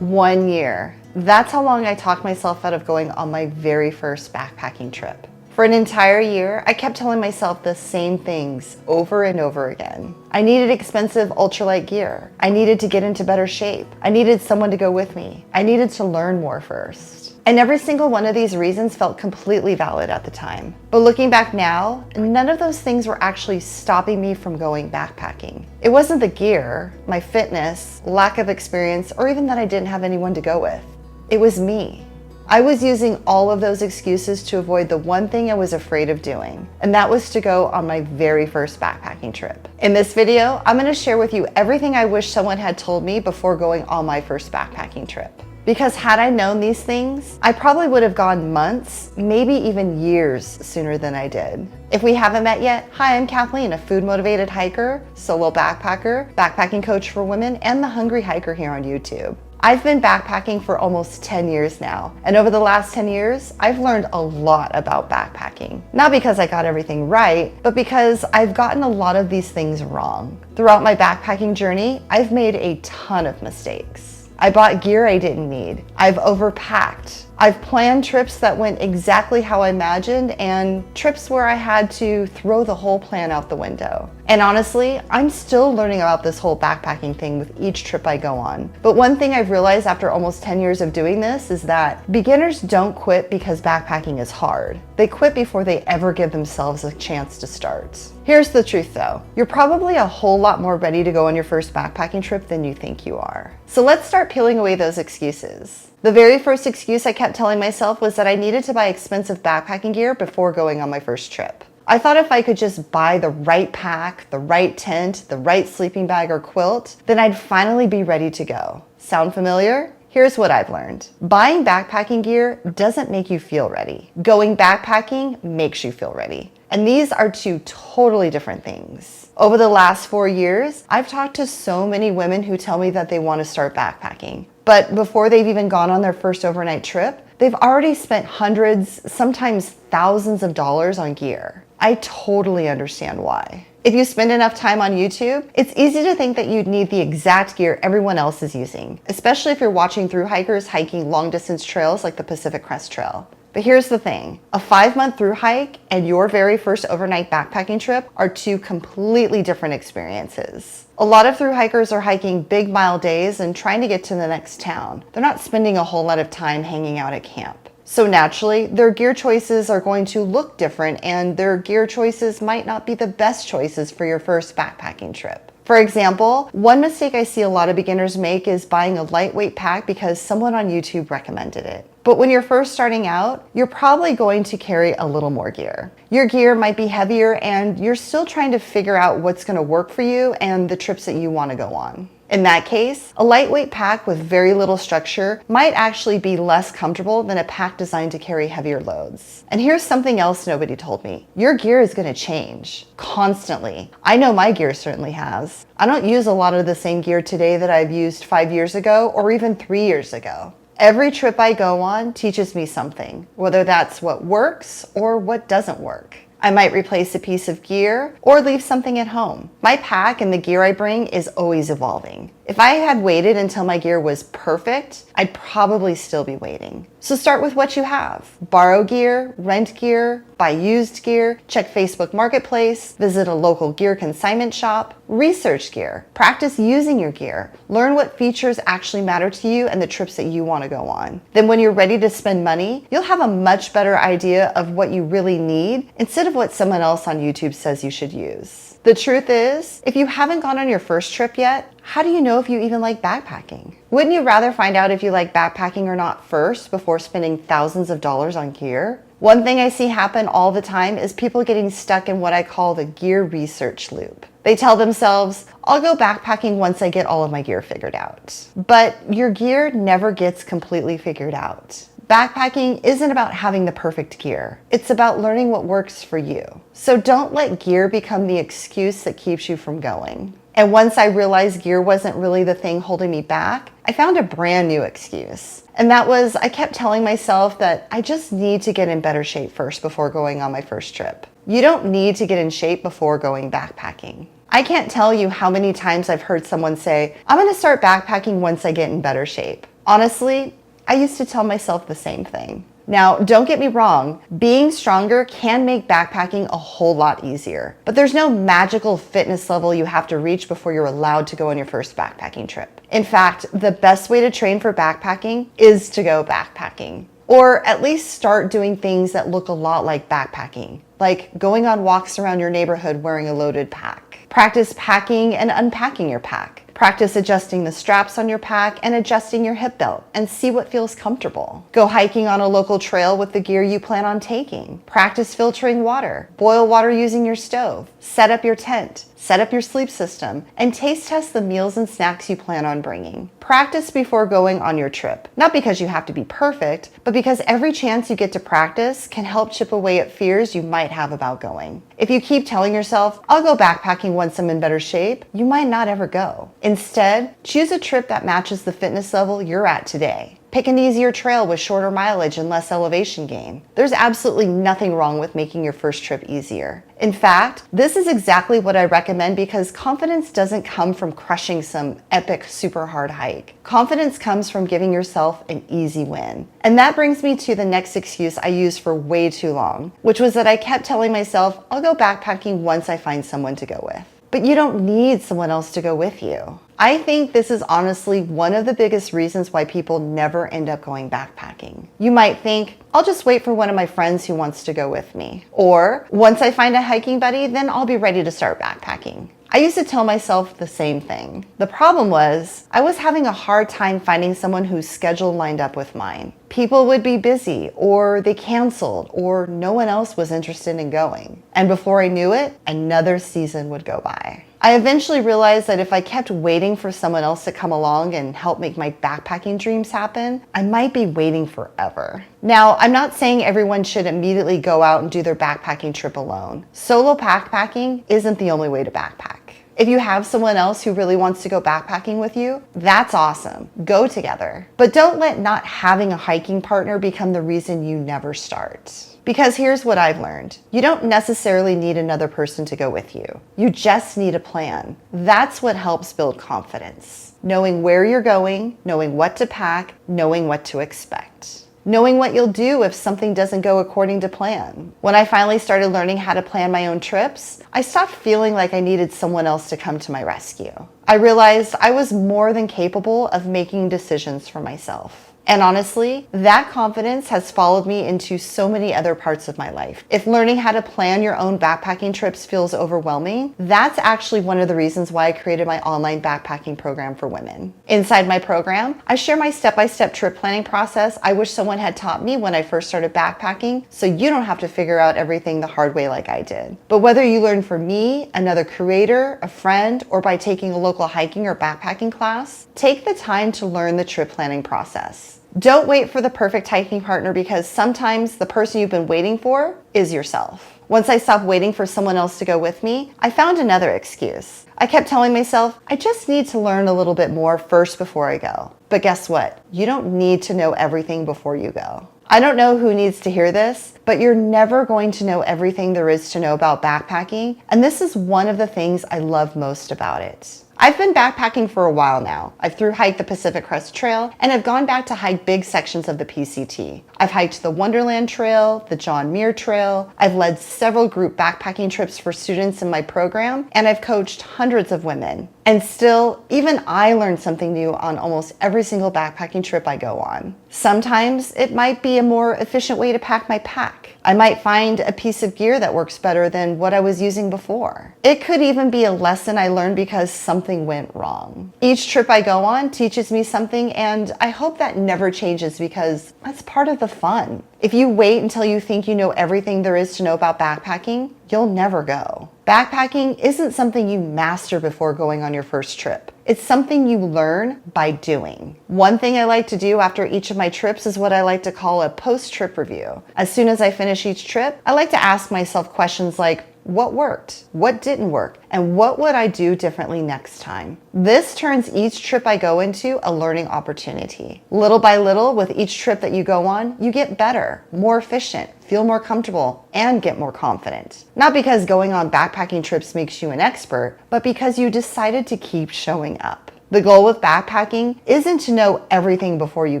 1 year. That's how long I talked myself out of going on my very first backpacking trip. For an entire year, I kept telling myself the same things over and over again. I needed expensive ultralight gear. I needed to get into better shape. I needed someone to go with me. I needed to learn more first. And every single one of these reasons felt completely valid at the time. But looking back now, none of those things were actually stopping me from going backpacking. It wasn't the gear, my fitness, lack of experience, or even that I didn't have anyone to go with. It was me. I was using all of those excuses to avoid the one thing I was afraid of doing, and that was to go on my very first backpacking trip. In this video, I'm going to share with you everything I wish someone had told me before going on my first backpacking trip. Because had I known these things, I probably would have gone months, maybe even years sooner than I did. If we haven't met yet, hi, I'm Kathleen, a food-motivated hiker, solo backpacker, backpacking coach for women, and the hungry hiker here on YouTube. I've been backpacking for almost 10 years now, and over the last 10 years, I've learned a lot about backpacking. Not because I got everything right, but because I've gotten a lot of these things wrong. Throughout my backpacking journey, I've made a ton of mistakes. I bought gear I didn't need. I've overpacked. I've planned trips that went exactly how I imagined and trips where I had to throw the whole plan out the window. And honestly, I'm still learning about this whole backpacking thing with each trip I go on. But one thing I've realized after almost 10 years of doing this is that beginners don't quit because backpacking is hard. They quit before they ever give themselves a chance to start. Here's the truth though. You're probably a whole lot more ready to go on your first backpacking trip than you think you are. So let's start peeling away those excuses. The very first excuse I kept telling myself was that I needed to buy expensive backpacking gear before going on my first trip. I thought if I could just buy the right pack, the right tent, the right sleeping bag or quilt, then I'd finally be ready to go. Sound familiar? Here's what I've learned. Buying backpacking gear doesn't make you feel ready. Going backpacking makes you feel ready. And these are two totally different things. Over the last 4 years, I've talked to so many women who tell me that they want to start backpacking. But before they've even gone on their first overnight trip, they've already spent hundreds, sometimes thousands of dollars on gear. I totally understand why. If you spend enough time on YouTube, it's easy to think that you'd need the exact gear everyone else is using, especially if you're watching through hikers hiking long distance trails like the Pacific Crest Trail. But here's the thing, a 5-month through hike and your very first overnight backpacking trip are two completely different experiences. A lot of through hikers are hiking big mile days and trying to get to the next town. They're not spending a whole lot of time hanging out at camp. So naturally, their gear choices are going to look different and their gear choices might not be the best choices for your first backpacking trip. For example, one mistake I see a lot of beginners make is buying a lightweight pack because someone on YouTube recommended it. But when you're first starting out, you're probably going to carry a little more gear. Your gear might be heavier and you're still trying to figure out what's going to work for you and the trips that you want to go on. In that case, a lightweight pack with very little structure might actually be less comfortable than a pack designed to carry heavier loads. And here's something else nobody told me. Your gear is going to change constantly. I know my gear certainly has. I don't use a lot of the same gear today that I've used 5 years ago or even 3 years ago. Every trip I go on teaches me something, whether that's what works or what doesn't work. I might replace a piece of gear or leave something at home. My pack and the gear I bring is always evolving. If I had waited until my gear was perfect, I'd probably still be waiting. So start with what you have. Borrow gear, rent gear, buy used gear, check Facebook Marketplace, visit a local gear consignment shop, research gear, practice using your gear, learn what features actually matter to you and the trips that you want to go on. Then when you're ready to spend money, you'll have a much better idea of what you really need instead of what someone else on YouTube says you should use. The truth is, if you haven't gone on your first trip yet, how do you know if you even like backpacking? Wouldn't you rather find out if you like backpacking or not first before spending thousands of dollars on gear? One thing I see happen all the time is people getting stuck in what I call the gear research loop. They tell themselves, I'll go backpacking once I get all of my gear figured out. But your gear never gets completely figured out. Backpacking isn't about having the perfect gear. It's about learning what works for you. So don't let gear become the excuse that keeps you from going. And once I realized gear wasn't really the thing holding me back, I found a brand new excuse. And that was, I kept telling myself that I just need to get in better shape first before going on my first trip. You don't need to get in shape before going backpacking. I can't tell you how many times I've heard someone say, I'm going to start backpacking once I get in better shape. Honestly, I used to tell myself the same thing. Now, don't get me wrong, being stronger can make backpacking a whole lot easier, but there's no magical fitness level you have to reach before you're allowed to go on your first backpacking trip. In fact, the best way to train for backpacking is to go backpacking, or at least start doing things that look a lot like backpacking, like going on walks around your neighborhood wearing a loaded pack. Practice packing and unpacking your pack. Practice adjusting the straps on your pack and adjusting your hip belt and see what feels comfortable. Go hiking on a local trail with the gear you plan on taking. Practice filtering water. Boil water using your stove. Set up your tent. Set up your sleep system and taste test the meals and snacks you plan on bringing. Practice before going on your trip, not because you have to be perfect, but because every chance you get to practice can help chip away at fears you might have about going. If you keep telling yourself, I'll go backpacking once I'm in better shape, you might not ever go. Instead, choose a trip that matches the fitness level you're at today. Pick an easier trail with shorter mileage and less elevation gain. There's absolutely nothing wrong with making your first trip easier. In fact, this is exactly what I recommend because confidence doesn't come from crushing some epic, super hard hike. Confidence comes from giving yourself an easy win. And that brings me to the next excuse I used for way too long, which was that I kept telling myself, I'll go backpacking once I find someone to go with. But you don't need someone else to go with you. I think this is honestly one of the biggest reasons why people never end up going backpacking. You might think, I'll just wait for one of my friends who wants to go with me. Or, once I find a hiking buddy, then I'll be ready to start backpacking. I used to tell myself the same thing. The problem was, I was having a hard time finding someone whose schedule lined up with mine. People would be busy, or they canceled, or no one else was interested in going. And before I knew it, another season would go by. I eventually realized that if I kept waiting for someone else to come along and help make my backpacking dreams happen, I might be waiting forever. Now, I'm not saying everyone should immediately go out and do their backpacking trip alone. Solo backpacking isn't the only way to backpack. If you have someone else who really wants to go backpacking with you, that's awesome. Go together. But don't let not having a hiking partner become the reason you never start. Because here's what I've learned. You don't necessarily need another person to go with you. You just need a plan. That's what helps build confidence. Knowing where you're going, knowing what to pack, knowing what to expect. Knowing what you'll do if something doesn't go according to plan. When I finally started learning how to plan my own trips, I stopped feeling like I needed someone else to come to my rescue. I realized I was more than capable of making decisions for myself. And honestly, that confidence has followed me into so many other parts of my life. If learning how to plan your own backpacking trips feels overwhelming, that's actually one of the reasons why I created my online backpacking program for women. Inside my program, I share my step-by-step trip planning process I wish someone had taught me when I first started backpacking, so you don't have to figure out everything the hard way like I did. But whether you learn from me, another creator, a friend, or by taking a local hiking or backpacking class, take the time to learn the trip planning process. Don't wait for the perfect hiking partner because sometimes the person you've been waiting for is yourself. Once I stopped waiting for someone else to go with me, I found another excuse. I kept telling myself, I just need to learn a little bit more first before I go. But guess what? You don't need to know everything before you go. I don't know who needs to hear this, but you're never going to know everything there is to know about backpacking, and this is one of the things I love most about it. I've been backpacking for a while now. I've thru-hiked the Pacific Crest Trail, and I've gone back to hike big sections of the PCT. I've hiked the Wonderland Trail, the John Muir Trail. I've led several group backpacking trips for students in my program, and I've coached hundreds of women. And still, even I learn something new on almost every single backpacking trip I go on. Sometimes it might be a more efficient way to pack my pack. I might find a piece of gear that works better than what I was using before. It could even be a lesson I learned because something went wrong. Each trip I go on teaches me something, and I hope that never changes because that's part of the fun. If you wait until you think you know everything there is to know about backpacking, you'll never go. Backpacking isn't something you master before going on your first trip. It's something you learn by doing. One thing I like to do after each of my trips is what I like to call a post-trip review. As soon as I finish each trip, I like to ask myself questions like, what worked? What didn't work? And what would I do differently next time? This turns each trip I go into a learning opportunity. Little by little, with each trip that you go on, you get better, more efficient, feel more comfortable, and get more confident. Not because going on backpacking trips makes you an expert, but because you decided to keep showing up. The goal with backpacking isn't to know everything before you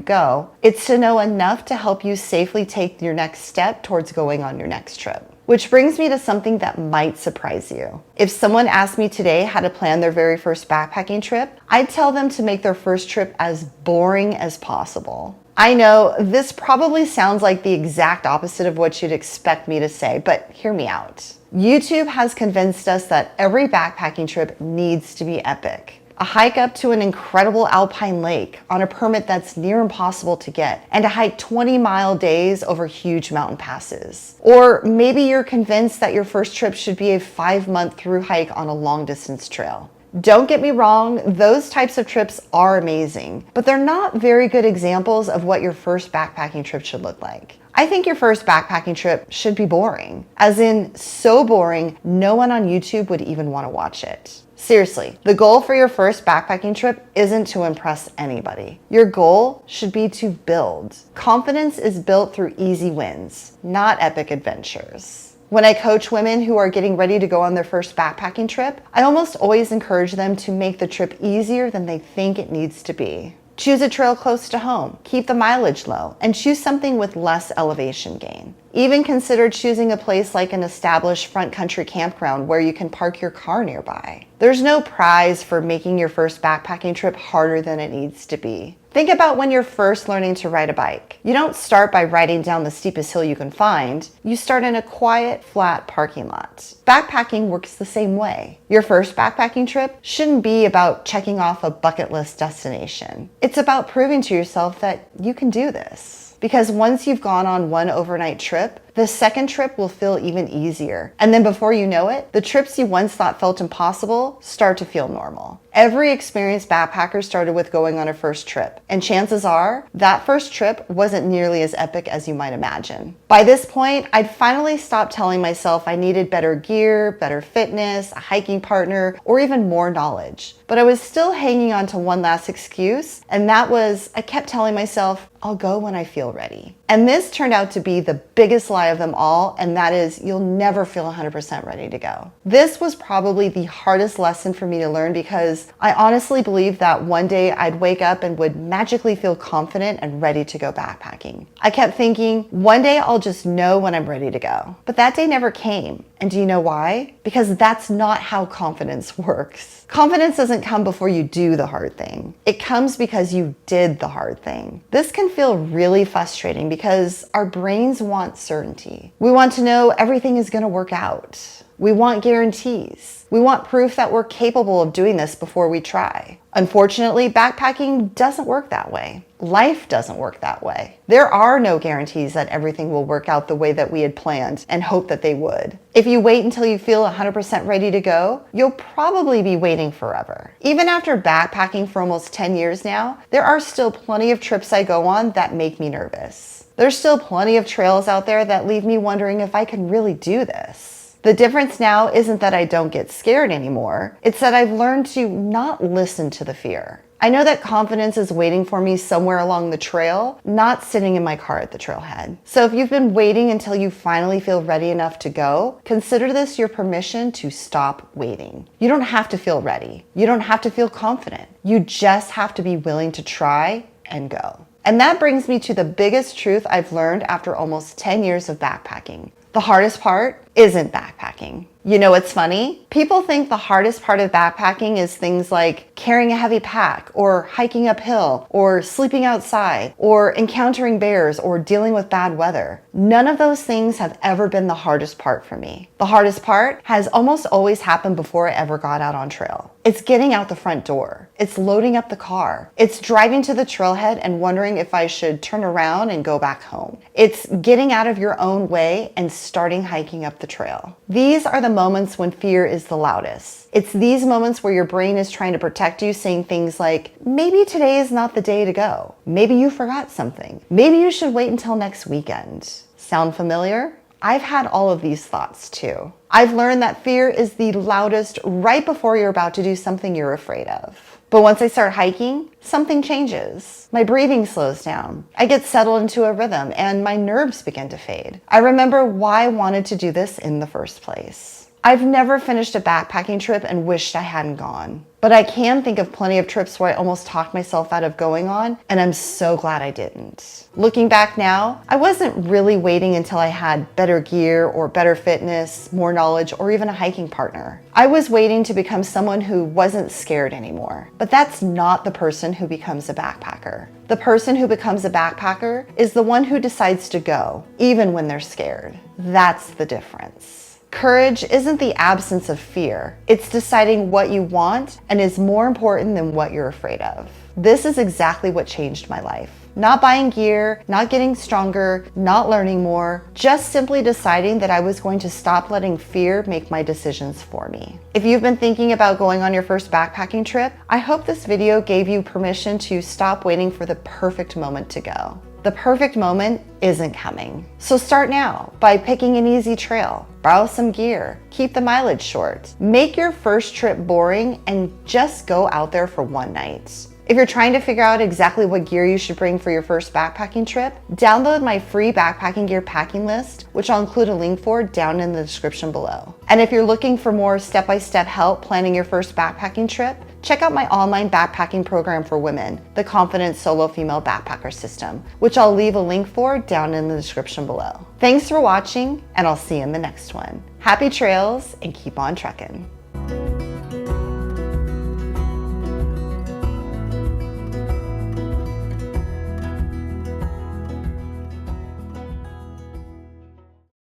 go. It's to know enough to help you safely take your next step towards going on your next trip. Which brings me to something that might surprise you. If someone asked me today how to plan their very first backpacking trip, I'd tell them to make their first trip as boring as possible. I know this probably sounds like the exact opposite of what you'd expect me to say, but hear me out. YouTube has convinced us that every backpacking trip needs to be epic. A hike up to an incredible alpine lake on a permit that's near impossible to get, and a hike 20-mile days over huge mountain passes. Or maybe you're convinced that your first trip should be a 5-month through hike on a long distance trail. Don't get me wrong, those types of trips are amazing, but they're not very good examples of what your first backpacking trip should look like. I think your first backpacking trip should be boring, as in so boring no one on YouTube would even want to watch it. Seriously, the goal for your first backpacking trip isn't to impress anybody. Your goal should be to build. Confidence is built through easy wins, not epic adventures. When I coach women who are getting ready to go on their first backpacking trip, I almost always encourage them to make the trip easier than they think it needs to be. Choose a trail close to home, keep the mileage low, and choose something with less elevation gain. Even consider choosing a place like an established front country campground where you can park your car nearby. There's no prize for making your first backpacking trip harder than it needs to be. Think about when you're first learning to ride a bike. You don't start by riding down the steepest hill you can find. You start in a quiet, flat parking lot. Backpacking works the same way. Your first backpacking trip shouldn't be about checking off a bucket list destination. It's about proving to yourself that you can do this. Because once you've gone on one overnight trip, the second trip will feel even easier. And then before you know it, the trips you once thought felt impossible start to feel normal. Every experienced backpacker started with going on a first trip, and chances are that first trip wasn't nearly as epic as you might imagine. By this point, I'd finally stopped telling myself I needed better gear, better fitness, a hiking partner, or even more knowledge. But I was still hanging on to one last excuse, and that was I kept telling myself, I'll go when I feel ready. And this turned out to be the biggest lie of them all, and that is you'll never feel 100% ready to go. This was probably the hardest lesson for me to learn because I honestly believed that one day I'd wake up and would magically feel confident and ready to go backpacking. I kept thinking, one day I'll just know when I'm ready to go. But that day never came. And do you know why? Because that's not how confidence works. Confidence doesn't come before you do the hard thing. It comes because you did the hard thing. This can feel really frustrating because our brains want certainty. We want to know everything is going to work out. We want guarantees. We want proof that we're capable of doing this before we try. Unfortunately, backpacking doesn't work that way. Life doesn't work that way. There are no guarantees that everything will work out the way that we had planned and hoped that they would. If you wait until you feel 100% ready to go, you'll probably be waiting forever. Even after backpacking for almost 10 years now, there are still plenty of trips I go on that make me nervous. There's still plenty of trails out there that leave me wondering if I can really do this. The difference now isn't that I don't get scared anymore. It's that I've learned to not listen to the fear. I know that confidence is waiting for me somewhere along the trail, not sitting in my car at the trailhead. So if you've been waiting until you finally feel ready enough to go, consider this your permission to stop waiting. You don't have to feel ready. You don't have to feel confident. You just have to be willing to try and go. And that brings me to the biggest truth I've learned after almost 10 years of backpacking. The hardest part isn't backpacking. You know what's funny? People think the hardest part of backpacking is things like carrying a heavy pack, or hiking uphill, or sleeping outside, or encountering bears, or dealing with bad weather. None of those things have ever been the hardest part for me. The hardest part has almost always happened before I ever got out on trail. It's getting out the front door. It's loading up the car. It's driving to the trailhead and wondering if I should turn around and go back home. It's getting out of your own way and starting hiking up the trail. These are the moments when fear is the loudest. It's these moments where your brain is trying to protect you, saying things like, maybe today is not the day to go. Maybe you forgot something. Maybe you should wait until next weekend. Sound familiar? I've had all of these thoughts too. I've learned that fear is the loudest right before you're about to do something you're afraid of. But once I start hiking, something changes. My breathing slows down. I get settled into a rhythm and my nerves begin to fade. I remember why I wanted to do this in the first place. I've never finished a backpacking trip and wished I hadn't gone. But I can think of plenty of trips where I almost talked myself out of going on, and I'm so glad I didn't. Looking back now, I wasn't really waiting until I had better gear or better fitness, more knowledge, or even a hiking partner. I was waiting to become someone who wasn't scared anymore. But that's not the person who becomes a backpacker. The person who becomes a backpacker is the one who decides to go, even when they're scared. That's the difference. Courage isn't the absence of fear. It's deciding what you want and is more important than what you're afraid of. This is exactly what changed my life. Not buying gear, not getting stronger, not learning more, just simply deciding that I was going to stop letting fear make my decisions for me. If you've been thinking about going on your first backpacking trip, I hope this video gave you permission to stop waiting for the perfect moment to go. The perfect moment isn't coming. So start now by picking an easy trail, borrow some gear, keep the mileage short, make your first trip boring, and just go out there for one night. If you're trying to figure out exactly what gear you should bring for your first backpacking trip, download my free backpacking gear packing list, which I'll include a link for down in the description below. And if you're looking for more step-by-step help planning your first backpacking trip, check out my online backpacking program for women, the Confident Solo Female Backpacker System, which I'll leave a link for down in the description below. Thanks for watching, and I'll see you in the next one. Happy trails and keep on trekking.